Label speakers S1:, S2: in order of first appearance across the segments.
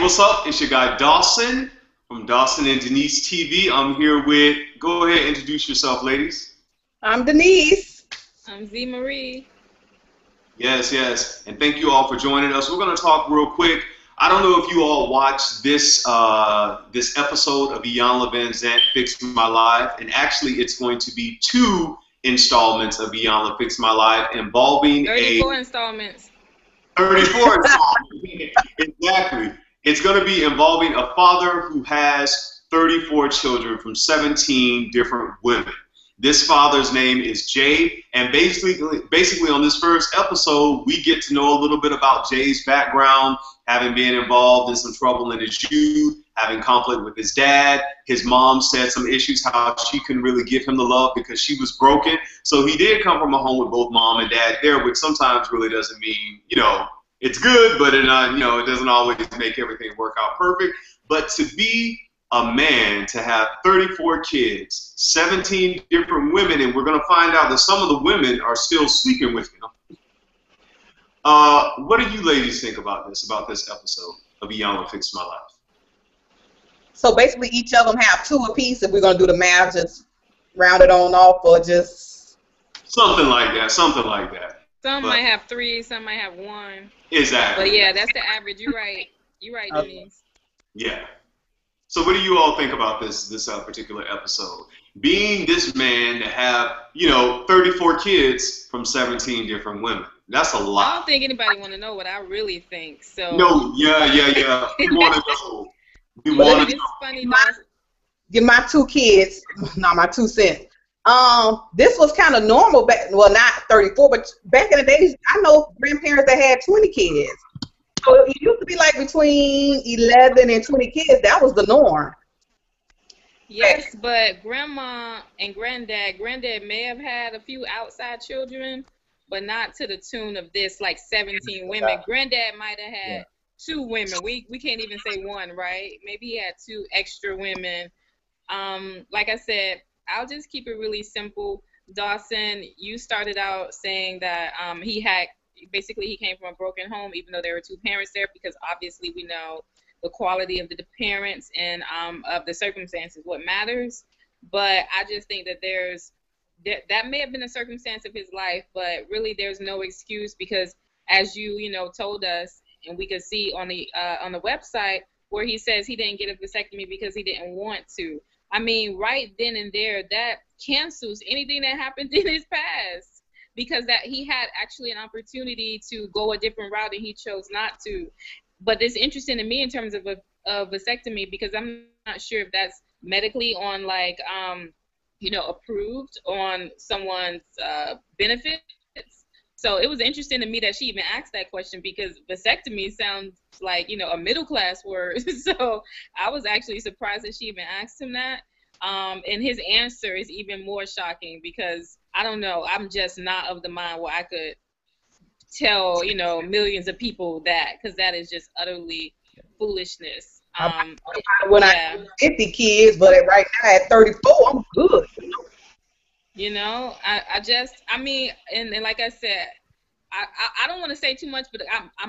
S1: what's up? It's your guy Dawson from Dawson and Denise TV. I'm here with, go ahead, introduce yourself, ladies.
S2: I'm Denise.
S3: I'm Z Marie.
S1: Yes, yes, and thank you all for joining us. We're going to talk real quick. I don't know if you all watched this this episode of Iyanla Van Zant Fix My Life, and actually it's going to be 2 installments of Iyanla Fix My Life involving
S3: 34 installments.
S1: 34 installments. Exactly. It's going to be involving a father who has 34 children from 17 different women. This father's name is Jay, and basically on this first episode, we get to know a little bit about Jay's background, having been involved in some trouble in his youth, having conflict with his dad. His mom said some issues, how she couldn't really give him the love because she was broken. So he did come from a home with both mom and dad there, which sometimes really doesn't mean, you know, it's good, but it, you know, it doesn't always make everything work out perfect. But to be a man, to have 34 kids, 17 different women, and we're going to find out that some of the women are still sleeping with him. What do you ladies think about this episode of Iyanla Fix My Life?
S2: So basically each of them have 2 apiece. If we're going to do the math, just round it on off, or just...
S1: Something like that, something like that.
S3: Some might have 3, some might have 1.
S1: Exactly.
S3: But yeah, that's the average. You're right. You're right, Denise.
S1: Yeah. So what do you all think about this particular episode? Being this man to have, you know, 34 kids from 17 different women. That's a lot.
S3: I don't think anybody want to know what I really think. So
S1: no, yeah. We want to know. We want to know.
S3: Funny,
S2: Give my 2 kids, not my 2 cents. This was kind of normal back, well, not 34, but back in the days, I know grandparents that had 20 kids. So it used to be like between 11 and 20 kids. That was the norm.
S3: Yes, but grandma and granddad may have had a few outside children, but not to the tune of this, like 17 women. Granddad might have had 2 women. We can't even say 1, right? Maybe he had 2 extra women. Like I said, I'll just keep it really simple. Dawson, you started out saying that he came from a broken home, even though there were 2 parents there, because obviously we know the quality of the parents and of the circumstances, what matters. But I just think that that may have been a circumstance of his life, but really there's no excuse, because as you told us, and we could see on the website where he says he didn't get a vasectomy because he didn't want to. I mean, right then and there, that cancels anything that happened in his past, because that he had actually an opportunity to go a different route and he chose not to. But it's interesting to me in terms of a vasectomy, because I'm not sure if that's medically on like approved on someone's benefits. So it was interesting to me that she even asked that question, because vasectomy sounds like a middle class word. So I was actually surprised that she even asked him that. And his answer is even more shocking, because I don't know, I'm just not of the mind where I could tell millions of people that, because that is just utterly foolishness.
S2: When I had 50 kids, but right now at 34, I'm good.
S3: I mean, and like I said, I don't want to say too much, but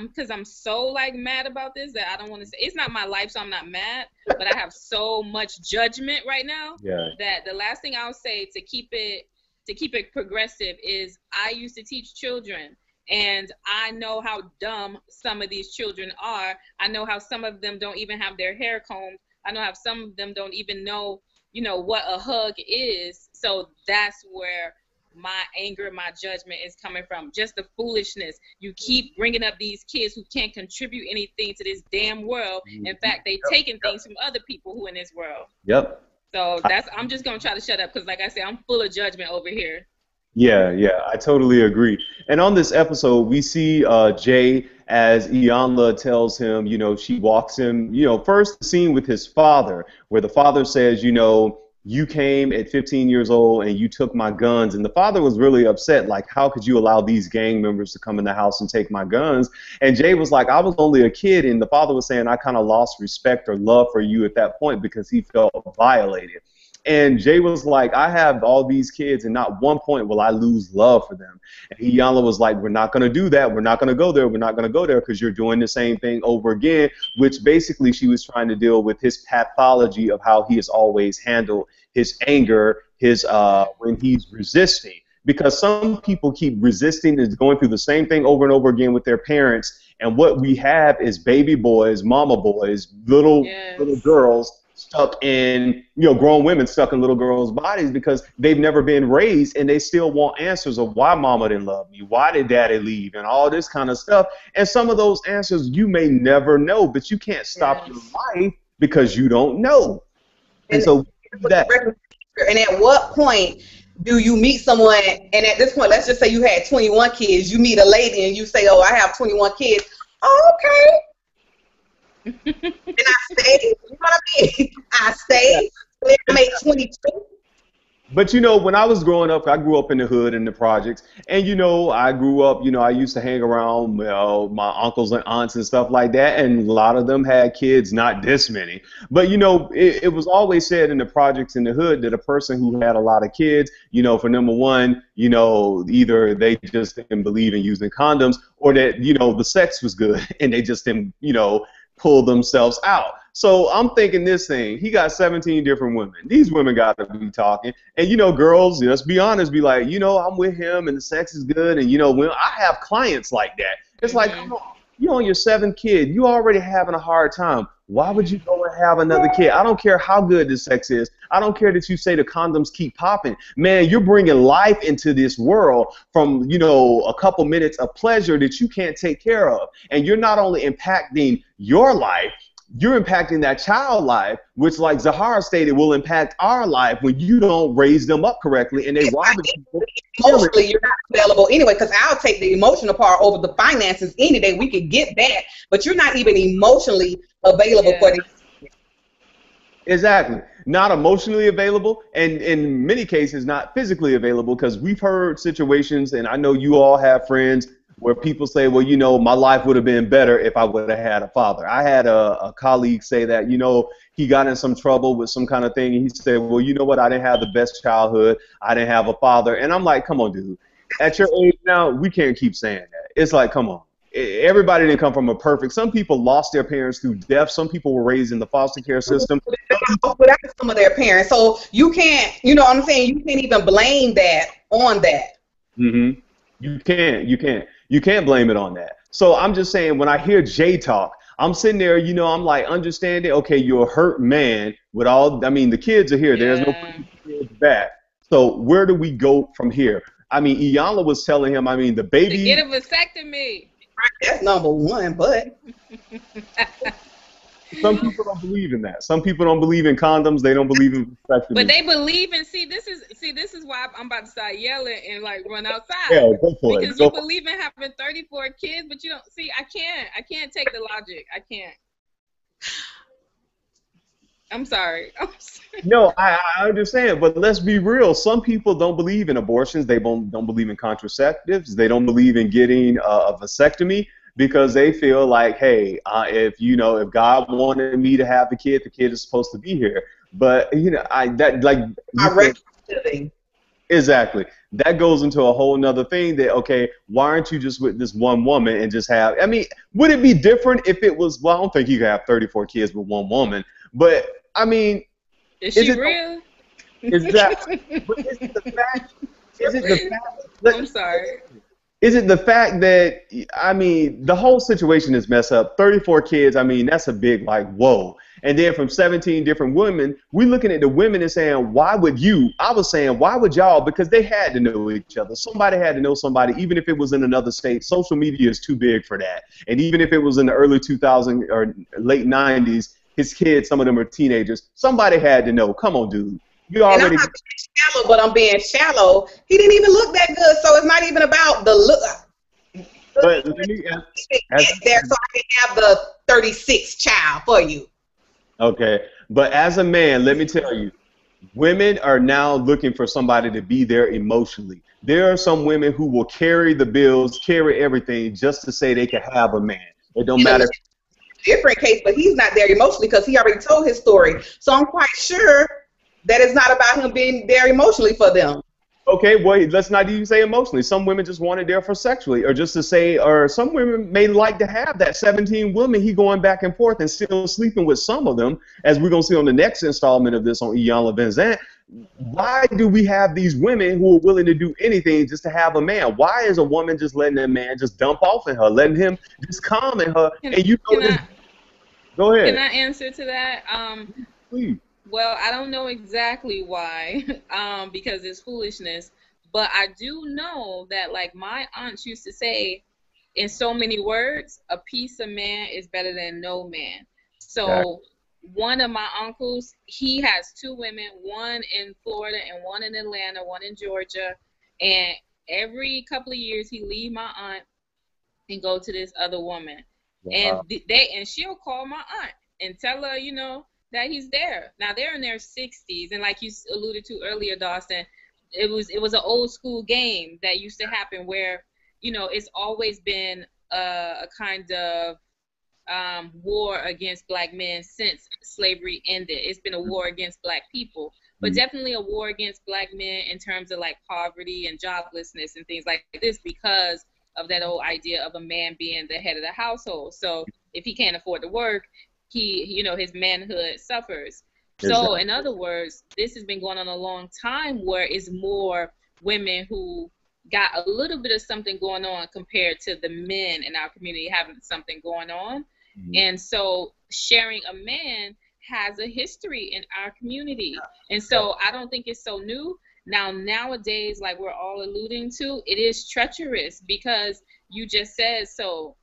S3: because I'm so like mad about this that I don't want to say. It's not my life, so I'm not mad, but I have so much judgment right now that the last thing I'll say to keep it progressive is, I used to teach children, and I know how dumb some of these children are. I know how some of them don't even have their hair combed. I know how some of them don't even know what a hug is. So that's where my anger, my judgment is coming from. Just the foolishness. You keep bringing up these kids who can't contribute anything to this damn world. In fact, they taking things from other people who in this world.
S1: Yep.
S3: So I'm just gonna try to shut up, because like I said, I'm full of judgment over here.
S4: Yeah, I totally agree. And on this episode, we see Jay, as Iyanla tells him, she walks him, first the scene with his father, where the father says, you came at 15 years old and you took my guns. And the father was really upset, like, how could you allow these gang members to come in the house and take my guns? And Jay was like, I was only a kid. And the father was saying, I kind of lost respect or love for you at that point, because he felt violated. And Jay was like, I have all these kids, and not one point will I lose love for them. And Iyanla was like, we're not going to do that. We're not going to go there. We're not going to go there because you're doing the same thing over again, which basically she was trying to deal with his pathology of how he has always handled his anger, his when he's resisting. Because some people keep resisting and going through the same thing over and over again with their parents. And what we have is baby boys, mama boys, little girls stuck in, grown women stuck in little girls' bodies because they've never been raised, and they still want answers of why mama didn't love me, why did daddy leave, and all this kind of stuff. And some of those answers you may never know, but you can't stop your life because you don't know. And so that.
S2: And at what point do you meet someone, and at this point, let's just say you had 21 kids, you meet a lady and you say, oh, I have 21 kids. Oh, okay. And I stayed, you know what I mean? I stayed, I made 22.
S4: But when I was growing up, I grew up in the hood in the projects, and I grew up, I used to hang around my uncles and aunts and stuff like that, and a lot of them had kids, not this many. But it was always said in the projects in the hood that a person who had a lot of kids, for number one, either they just didn't believe in using condoms, or that the sex was good and they just didn't pull themselves out. So I'm thinking this thing, he got 17 different women. These women got to be talking. And, girls, let's be honest, be like, I'm with him and the sex is good. And, when I have clients like that, it's like, come on, you're on your 7th kid. You already having a hard time. Why would you go and have another kid? I don't care how good the sex is. I don't care that you say the condoms keep popping. Man, you're bringing life into this world from, a couple minutes of pleasure that you can't take care of. And you're not only impacting your life, you're impacting that child life, which, like Zahara stated, will impact our life when you don't raise them up correctly and they rob people.
S2: Emotionally, you're not available anyway, because I'll take the emotional part over the finances any day. We could get that, but you're not even emotionally available for this.
S4: Exactly. Not emotionally available, and in many cases not physically available, because we've heard situations, and I know you all have friends, where people say, well, my life would have been better if I would have had a father. I had a colleague say that, he got in some trouble with some kind of thing, and he said, well, you know what, I didn't have the best childhood. I didn't have a father. And I'm like, come on, dude. At your age now, we can't keep saying that. It's like, come on. Everybody didn't come from a perfect. Some people lost their parents through death. Some people were raised in the foster care system.
S2: Without some of their parents. So you can't, you know what I'm saying, you can't even blame that on that.
S4: Mm-hmm. You can't blame it on that. So I'm just saying, when I hear Jay talk, I'm sitting there, I'm like understanding, okay, you're a hurt man with all, the kids are here. Yeah. There's no kids back. So where do we go from here? Iyanla was telling him, the baby.
S3: To get a vasectomy.
S2: That's number one, but.
S4: Some people don't believe in that. Some people don't believe in condoms. They don't believe in vasectomy.
S3: But they believe in. See, this is why I'm about to start yelling and like run outside.
S4: Yeah, go for it.
S3: Because you believe in having 34 kids, but you don't. See, I can't take the logic. I can't. I'm sorry.
S4: No, I understand, but let's be real. Some people don't believe in abortions. They don't believe in contraceptives. They don't believe in getting a vasectomy, because they feel like, hey, if God wanted me to have the kid is supposed to be here. But exactly. That goes into a whole nother thing that, okay, why aren't you just with this one woman and just have, would it be different if it was, well, I don't think you could have 34 kids with one woman, but
S3: is she real?
S4: Exactly. But is it the fact,
S3: I'm sorry.
S4: Is it the fact that, the whole situation is messed up. 34 kids, that's a big, whoa. And then from 17 different women, we're looking at the women and saying, why would you? I was saying, why would y'all? Because they had to know each other. Somebody had to know somebody, even if it was in another state. Social media is too big for that. And even if it was in the early 2000s or late 90s, his kids, some of them are teenagers. Somebody had to know. Come on, dude. You already.
S2: And I'm not being shallow, but I'm being shallow. He didn't even look that good, so it's not even about the look.
S4: But let me
S2: there, so I can have the 36th child for you.
S4: Okay, but as a man, let me tell you, women are now looking for somebody to be there emotionally. There are some women who will carry the bills, carry everything, just to say they can have a man. It don't matter.
S2: Different case, but he's not there emotionally because he already told his story. So I'm quite sure that it's not about him being there emotionally for them.
S4: Okay, well, let's not even say emotionally. Some women just want it there for sexually, or just to say, or some women may like to have that 17 women he going back and forth and still sleeping with some of them, as we're going to see on the next installment of this on Iyanla Vincent. Why do we have these women who are willing to do anything just to have a man? Why is a woman just letting a man just dump off in her, letting him just calm in her? And you know, go ahead.
S3: Can I answer to that?
S4: Please.
S3: Well, I don't know exactly why, because it's foolishness. But I do know that, like my aunts used to say, in so many words, a piece of man is better than no man. So one of my uncles, he has two women, one in Florida and one in Atlanta, one in Georgia. And every couple of years, he leave my aunt and go to this other woman. Wow. And she'll call my aunt and tell her, you know, that he's there. Now they're in their 60s, and like you alluded to earlier, Dawson, it was an old school game that used to happen where, you know, it's always been a kind of war against black men since slavery ended. It's been a war against black people, but definitely a war against black men in terms of like poverty and joblessness and things like this, because of that old idea of a man being the head of the household. So if he can't afford to work, he, you know, his manhood suffers. Exactly. So in other words, this has been going on a long time, where it's more women who got a little bit of something going on compared to the men in our community having something going on. And so sharing a man has a history in our community. And so I don't think it's so new. Now, nowadays, like we're all alluding to, it is treacherous, because you just said so.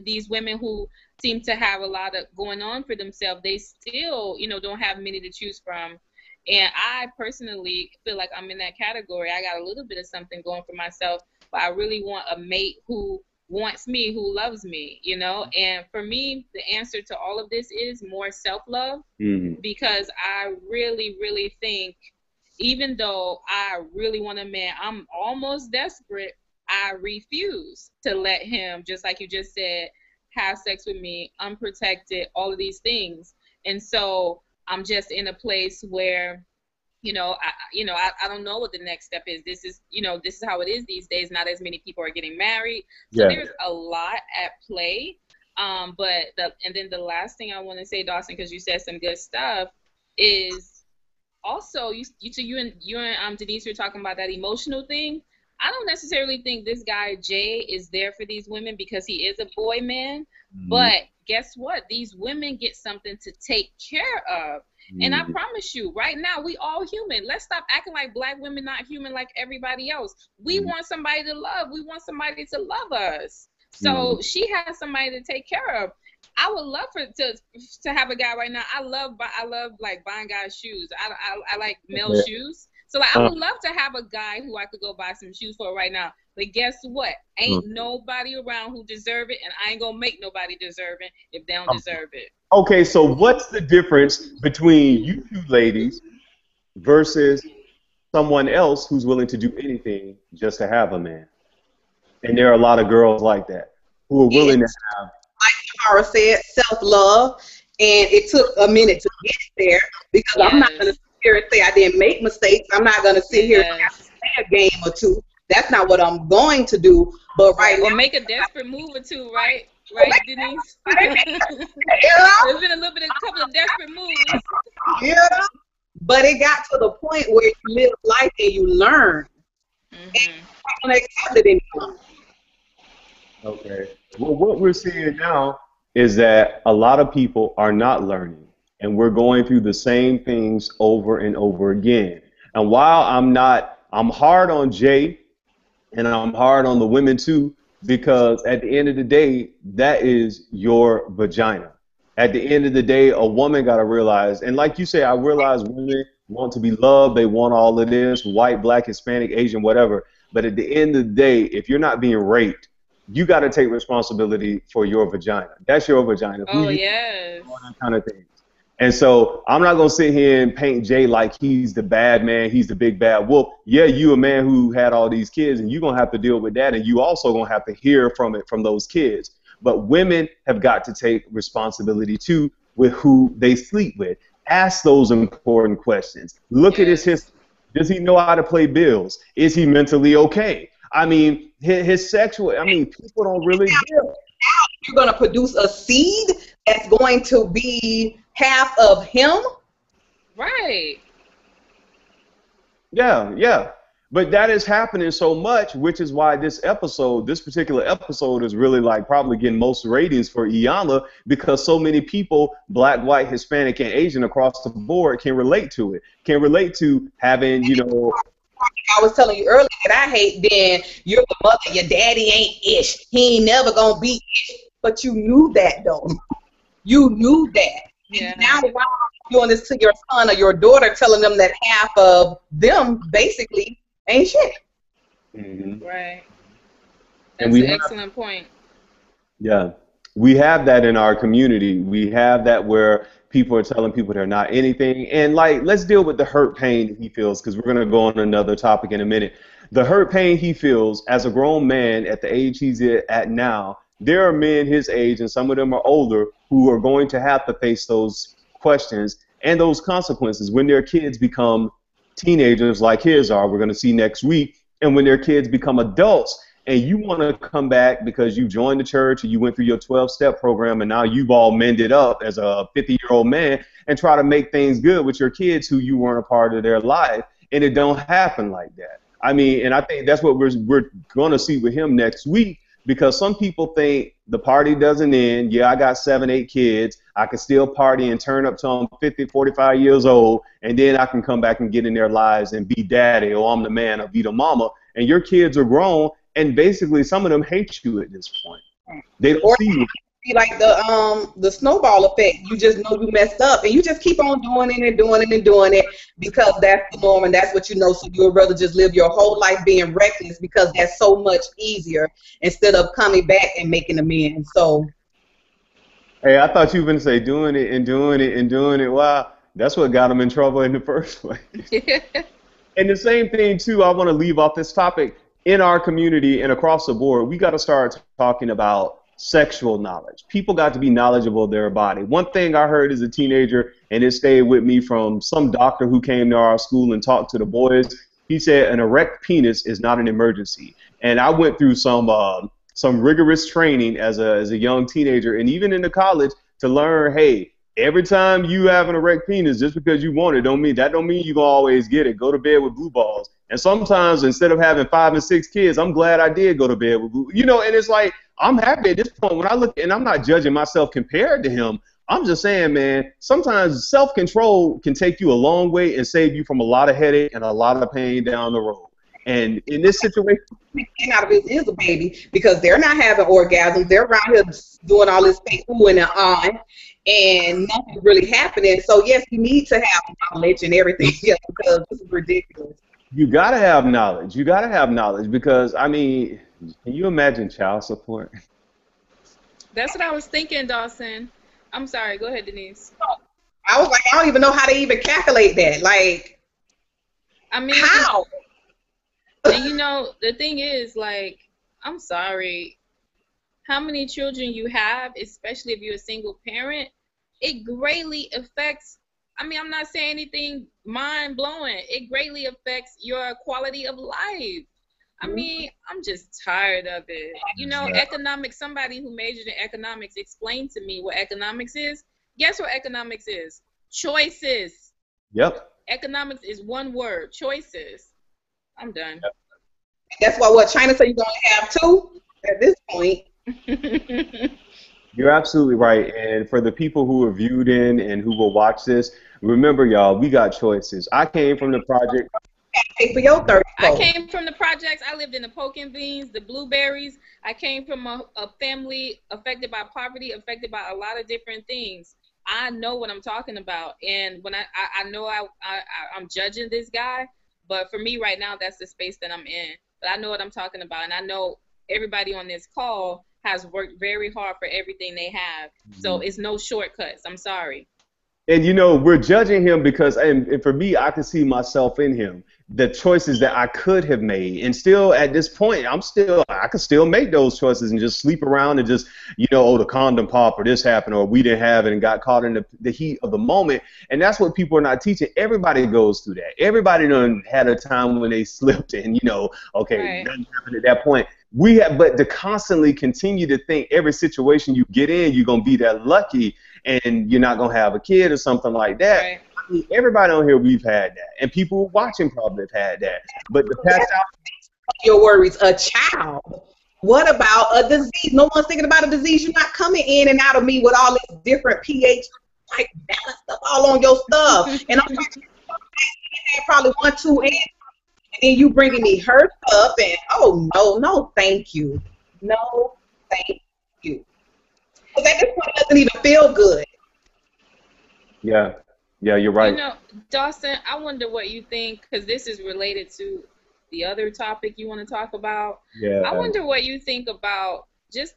S3: These women who seem to have a lot of going on for themselves, they still, you know, don't have many to choose from. And I personally feel like I'm in that category. I got a little bit of something going for myself, but I really want a mate who wants me, who loves me, you know. And for me, the answer to all of this is more self-love, because I really, really think, even though I really want a man, I'm almost desperate, I refuse to let him, just like you just said, have sex with me, unprotected, all of these things. And so I'm just in a place where, I don't know what the next step is. This is how it is these days. Not as many people are getting married. So there's a lot at play. And then the last thing I want to say, Dawson, because you said some good stuff, is also you and Denise were talking about that emotional thing. I don't necessarily think this guy Jay is there for these women because he is a boy man. But guess what? These women get something to take care of. And I promise you, right now, we all human. Let's stop acting like black women not human like everybody else. We want somebody to love. We want somebody to love us. So she has somebody to take care of. I would love to have a guy right now. I love like buying guys shoes. I like male shoes. So like, I would love to have a guy who I could go buy some shoes for right now. But guess what? Ain't nobody around who deserve it, and I ain't gonna make nobody deserve it if they don't deserve it.
S4: Okay, so what's the difference between you two ladies versus someone else who's willing to do anything just to have a man? And there are a lot of girls like that who are willing to have. Like
S2: Tara said, self-love, and it took a minute to get there, because I'm not gonna sit here and say I didn't make mistakes. I'm not gonna sit here and have to play a game or two. That's not what I'm going to do. But
S3: or make a desperate move or two, right? Right, Denise? There's been a couple of desperate moves.
S2: Yeah. But it got to the point where you live life and you learn. And you don't accept it anymore.
S4: Okay. Well, what we're seeing now is that a lot of people are not learning, and we're going through the same things over and over again. And while I'm hard on Jay, and I'm hard on the women too, because at the end of the day, that is your vagina. At the end of the day, a woman got to realize, and like you say, I realize women want to be loved, they want all of this, white, black, Hispanic, Asian, whatever. But at the end of the day, if you're not being raped, you got to take responsibility for your vagina. That's your vagina.
S3: Oh, yes.
S4: All that kind of thing. And so I'm not going to sit here and paint Jay like he's the bad man, he's the big bad wolf. Yeah, you a man who had all these kids, and you're going to have to deal with that, and you also going to have to hear from those kids. But women have got to take responsibility, too, with who they sleep with. Ask those important questions. Look at his history. Does he know how to pay bills? Is he mentally okay? I mean, his sexual, I mean, people don't really give.
S2: You're going to produce a seed that's going to be half of him?
S3: Right.
S4: Yeah, yeah. But that is happening so much, which is why this particular episode is really like probably getting most ratings for Iyanla, because so many people, black, white, Hispanic, and Asian across the board can relate to it, can relate to having, you know.
S2: I was telling you earlier that I hate then you're the mother, your daddy ain't ish. He ain't never going to be ish. But you knew that, though. You knew that.
S3: Yeah.
S2: And now why are you doing this to your son or your daughter, telling them that half of them basically ain't shit?
S4: Mm-hmm.
S3: Right.
S4: And
S3: That's an excellent point.
S4: Yeah. We have that in our community. We have that where people are telling people they're not anything. And, like, let's deal with the hurt pain he feels, because we're going to go on another topic in a minute. The hurt pain he feels as a grown man at the age he's at now. There are men his age, and some of them are older, who are going to have to face those questions and those consequences when their kids become teenagers like his are. We're going to see next week. And when their kids become adults, and you want to come back because you joined the church and you went through your 12-step program, and now you've all mended up as a 50-year-old man and try to make things good with your kids who you weren't a part of their life, and it don't happen like that. I mean, and I think that's what we're going to see with him next week, because some people think the party doesn't end. Yeah, I got 7, 8 kids. I can still party and turn up till I'm 50, 45 years old, and then I can come back and get in their lives and be daddy, or I'm the man, or be the mama. And your kids are grown, and basically some of them hate you at this point. They don't see you.
S2: Like the snowball effect. You just know you messed up, and you just keep on doing it and doing it and doing it because that's the norm and that's what you know. So you would rather just live your whole life being reckless because that's so much easier instead of coming back and making amends. So,
S4: hey, I thought you were going to say doing it and doing it and doing it. Wow, that's what got them in trouble in the first place. And the same thing too. I want to leave off this topic in our community and across the board. We got to start talking about sexual knowledge. People got to be knowledgeable of their body. One thing I heard as a teenager, and it stayed with me, from some doctor who came to our school and talked to the boys. He said an erect penis is not an emergency. And I went through some rigorous training as a young teenager, and even into college, to learn, hey, every time you have an erect penis, just because you want it, don't mean you gonna always get it. Go to bed with blue balls. And sometimes instead of having 5 and 6 kids, I'm glad I did go to bed with blue. You know, and it's like, I'm happy at this point when I look, and I'm not judging myself compared to him. I'm just saying, man, sometimes self-control can take you a long way and save you from a lot of headache and a lot of pain down the road. And in this situation,
S2: out of it is a baby because they're not having orgasms. They're around here doing all this fake ooh and on, and nothing's really happening. So yes, you need to have knowledge and everything because this is ridiculous.
S4: You gotta have knowledge. You gotta have knowledge because, I mean, can you imagine child support?
S3: That's what I was thinking, Dawson. I'm sorry. Go ahead, Denise.
S2: I was like, I don't even know how to even calculate that. Like,
S3: I mean,
S2: how?
S3: And you know, the thing is, like, I'm sorry. How many children you have, especially if you're a single parent, it greatly affects. I mean, I'm not saying anything mind-blowing. It greatly affects your quality of life. I mean, I'm just tired of it. You know, economics, somebody who majored in economics explained to me what economics is. Guess what economics is? Choices.
S4: Yep.
S3: Economics is one word, choices. I'm done.
S4: Yep.
S2: That's why what China said you're going to have 2 at this point.
S4: You're absolutely right. And for the people who are viewed in and who will watch this, remember, y'all, we got choices. I came from the project.
S2: Pay for your 30.
S3: I came from the projects. I lived in the poke and beans, the blueberries. I came from a family affected by poverty, affected by a lot of different things. I know what I'm talking about. And when I know I'm judging this guy, but for me right now, that's the space that I'm in. But I know what I'm talking about. And I know everybody on this call has worked very hard for everything they have. So it's no shortcuts. I'm sorry.
S4: And, you know, we're judging him because, and for me, I can see myself in him. the choices that I could have made. And still at this point, I could still make those choices and just sleep around and just, oh, the condom pop or this happened or we didn't have it and got caught in the heat of the moment. And that's what people are not teaching. Everybody goes through that. Everybody done had a time when they slipped and, okay,
S3: Right.
S4: nothing happened at that point. But to constantly continue to think every situation you get in, you're going to be that lucky and you're not going to have a kid or something like that.
S3: Right.
S4: I mean, everybody on here, we've had that. And people watching probably have had that. But the past out.
S2: Your worries, a child. What about a disease? No one's thinking about a disease. You're not coming in and out of me with all this different pH, like balance stuff all on your stuff. And I'm probably 1, 2, and then you bringing me her stuff, and oh no, thank you, no, thank you. Because at this point, it doesn't even feel good.
S4: Yeah, you're right.
S3: Dawson, I wonder what you think, because this is related to the other topic you want to talk about.
S4: Yeah.
S3: I wonder what you think about just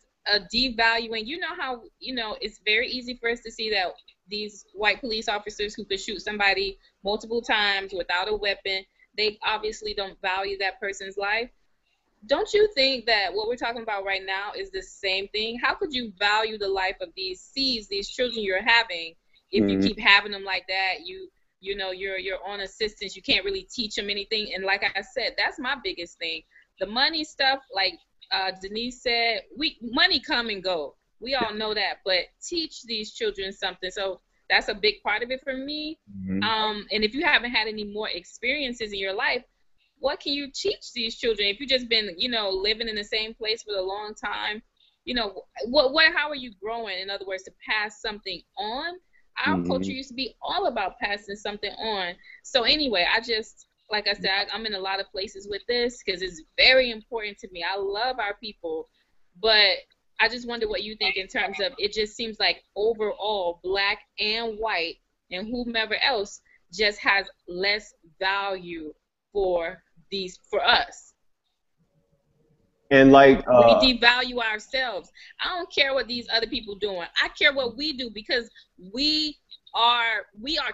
S3: devaluing. You know how, it's very easy for us to see that these white police officers who could shoot somebody multiple times without a weapon, they obviously don't value that person's life. Don't you think that what we're talking about right now is the same thing? How could you value the life of these seeds, these children you're having, if you keep having them like that? You're on assistance. You can't really teach them anything. And like I said, that's my biggest thing. The money stuff, like Denise said, money come and go. We all know that. But teach these children something. So that's a big part of it for me. And if you haven't had any more experiences in your life, what can you teach these children? If you've just been, living in the same place for a long time, how are you growing? In other words, to pass something on. Our culture used to be all about passing something on. So anyway, like I said, I'm in a lot of places with this because it's very important to me. I love our people, but I just wonder what you think in terms of, it just seems like overall black and white and whomever else just has less value for us.
S4: And like
S3: we devalue ourselves. I don't care what these other people doing. I care what we do, because we are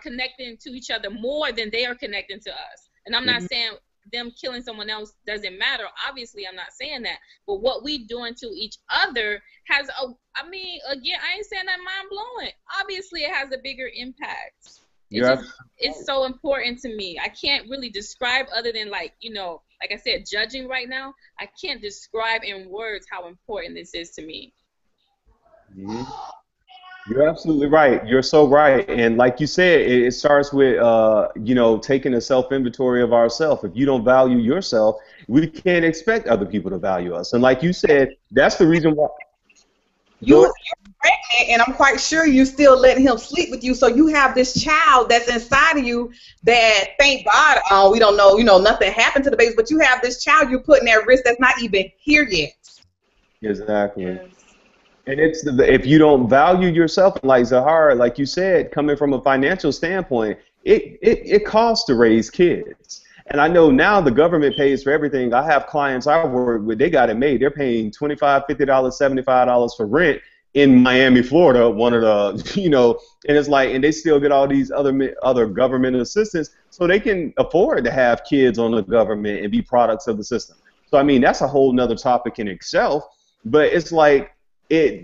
S3: connecting to each other more than they are connecting to us. And I'm not saying them killing someone else doesn't matter. Obviously, I'm not saying that. But what we doing to each other has again, I ain't saying that mind blowing. Obviously, it has a bigger impact. It's so important to me. I can't really describe, other than like I said, judging right now, I can't describe in words how important this is to me.
S4: You're absolutely right. You're so right. And like you said, it starts with, taking a self-inventory of ourselves. If you don't value yourself, we can't expect other people to value us. And like you said, that's the reason why.
S2: You're pregnant, and I'm quite sure you still letting him sleep with you. So you have this child that's inside of you that, thank God, we don't know, nothing happened to the baby, but you have this child you're putting at risk that's not even here yet.
S4: Exactly. Yes. And if you don't value yourself, like Zahara, like you said, coming from a financial standpoint, it costs to raise kids. And I know now the government pays for everything. I have clients I work with, they got it made. They're paying $25, $50, $75 for rent in Miami, Florida, one of the, and it's like, and they still get all these other government assistance, so they can afford to have kids on the government and be products of the system. So, I mean, that's a whole nother topic in itself, but it's like,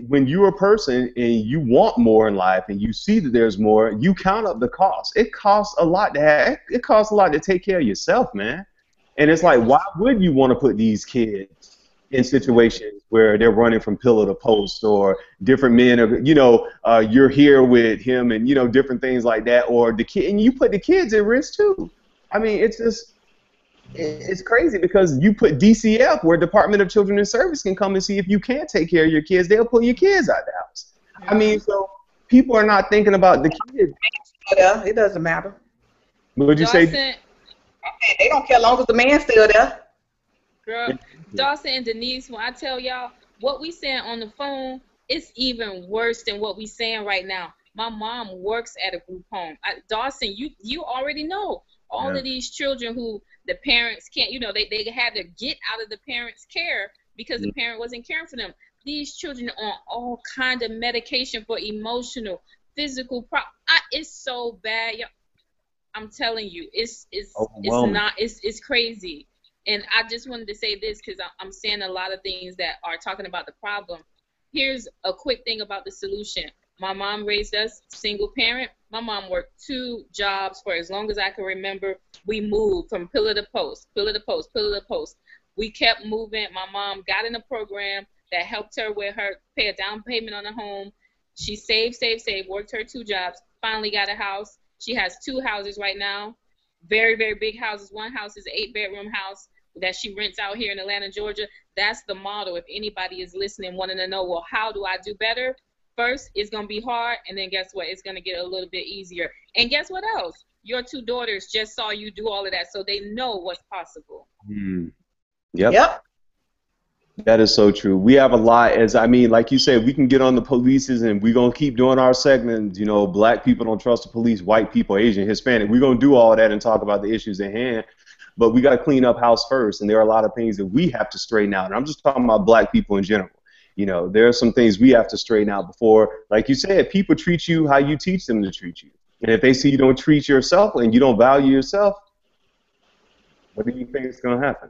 S4: when you're a person and you want more in life and you see that there's more, you count up the cost. It costs a lot to have. It costs a lot to take care of yourself, man. And it's like, why would you want to put these kids in situations where they're running from pillar to post, or different men are, you're here with him, and different things like that, or the kid, and you put the kids at risk too. I mean, it's crazy, because you put DCF, where Department of Children and Service can come and see if you can't take care of your kids. They'll pull your kids out of the house. I mean, so people are not thinking about the kids.
S2: Yeah, it doesn't matter.
S4: Would you say?
S2: They don't care as long as the man's still there.
S3: Girl, Dawson and Denise, when I tell y'all what we saying on the phone, it's even worse than what we saying right now. My mom works at a group home. Dawson, you already know all of these children who the parents can't, they had to get out of the parents' care because the parent wasn't caring for them. These children are on all kind of medication for emotional, physical it's so bad. I'm telling you, it's
S4: Overwhelming.
S3: not, it's crazy. And I just wanted to say this because I'm seeing a lot of things that are talking about the problem. Here's a quick thing about the solution. My mom raised us single parent. My mom worked 2 jobs for as long as I can remember. We moved from pillar to post, pillar to post, pillar to post. We kept moving. My mom got in a program that helped her with her pay a down payment on a home. She saved, worked her 2 jobs, finally got a house. She has 2 houses right now, very, very big houses. One house is an 8-bedroom house that she rents out here in Atlanta, Georgia. That's the model. If anybody is listening, wanting to know, well, how do I do better? First, it's going to be hard, and then guess what? It's going to get a little bit easier. And guess what else? Your 2 daughters just saw you do all of that, so they know what's possible.
S4: Yep. That is so true. We have a lot, like you said, we can get on the polices and we're going to keep doing our segments. You know, black people don't trust the police, white people, Asian, Hispanic. We're going to do all that and talk about the issues at hand. But we got to clean up house first. And there are a lot of things that we have to straighten out. And I'm just talking about black people in general. You know, there are some things we have to straighten out before, like you said, people treat you how you teach them to treat you. And if they see you don't treat yourself and you don't value yourself, what do you think is going to happen?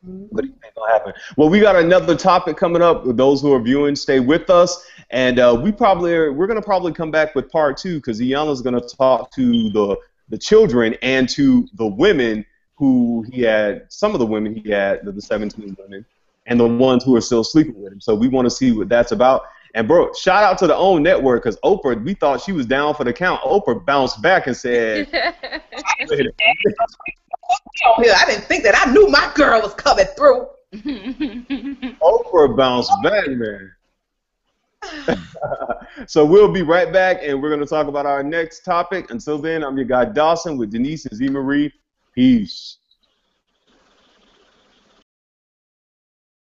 S4: What do you think will happen? Well, we got another topic coming up. Those who are viewing, stay with us, and we're going to probably come back with part 2 because Iyanla's going to talk to the children and to the women who he had. Some of the women he had, the 17 women, and the ones who are still sleeping with him. So we want to see what that's about. And bro, shout out to the OWN network because Oprah, we thought she was down for the count. Oprah bounced back and said.
S2: I didn't think that. I knew my girl was coming through.
S4: Oprah bounced back, man. So we'll be right back, and we're going to talk about our next topic. Until then, I'm your guy Dawson with Denise and Z Marie. Peace.